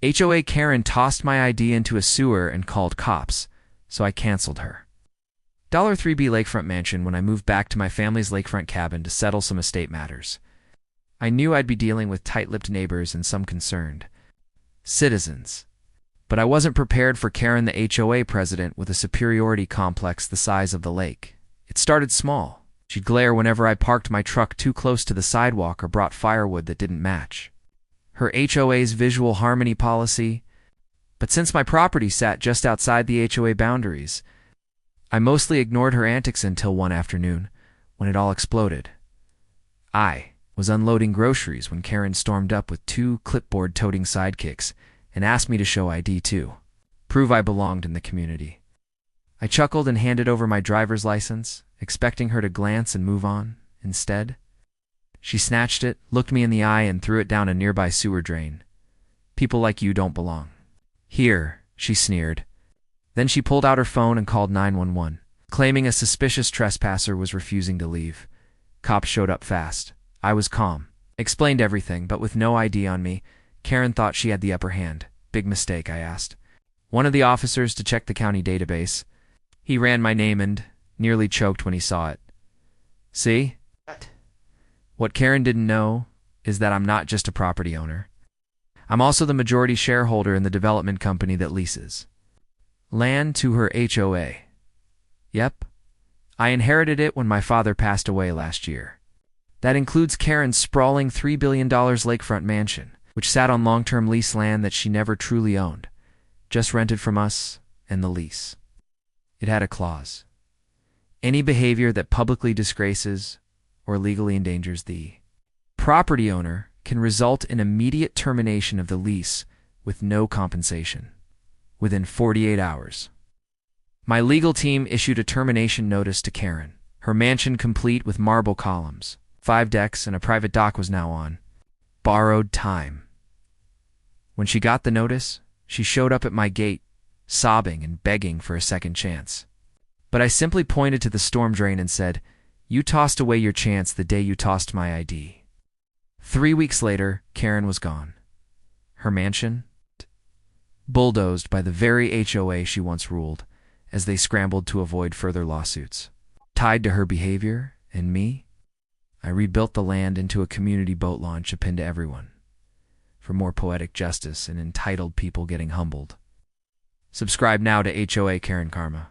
HOA Karen tossed my ID into a sewer and called cops, so I canceled her. $3B Lakefront Mansion when I moved back to my family's lakefront cabin to settle some estate matters. I knew I'd be dealing with tight-lipped neighbors and some concerned citizens. But I wasn't prepared for Karen, the HOA president, with a superiority complex the size of the lake. It started small. She'd glare whenever I parked my truck too close to the sidewalk or brought firewood that didn't match her HOA's visual harmony policy. But since my property sat just outside the HOA boundaries, I mostly ignored her antics until one afternoon, when it all exploded. I was unloading groceries when Karen stormed up with 2 clipboard-toting sidekicks and asked me to show ID too, prove I belonged in the community. I chuckled and handed over my driver's license, expecting her to glance and move on. Instead, she snatched it, looked me in the eye, and threw it down a nearby sewer drain. "People like you don't belong here," she sneered. Then she pulled out her phone and called 911, claiming a suspicious trespasser was refusing to leave. Cops showed up fast. I was calm, explained everything, but with no ID on me. Karen thought she had the upper hand. "Big mistake," I asked one of the officers to check the county database. He ran my name and nearly choked when he saw it. See? What Karen didn't know is that I'm not just a property owner. I'm also the majority shareholder in the development company that leases land to her HOA. Yep, I inherited it when my father passed away last year. That includes Karen's sprawling $3 billion lakefront mansion, which sat on long-term lease land that she never truly owned, just rented from us and the lease. It had a clause. Any behavior that publicly disgraces or legally endangers the property owner can result in immediate termination of the lease with no compensation within 48 hours. My legal team issued a termination notice to Karen. Her mansion complete with marble columns, 5 decks, and a private dock was now on borrowed time. When she got the notice, she showed up at my gate, sobbing and begging for a second chance. But I simply pointed to the storm drain and said, "You tossed away your chance the day you tossed my ID." 3 weeks later, Karen was gone. Her mansion bulldozed by the very HOA she once ruled as they scrambled to avoid further lawsuits. Tied to her behavior and me, I rebuilt the land into a community boat launch akin to everyone, for more poetic justice and entitled people getting humbled. Subscribe now to HOA Karen Karma.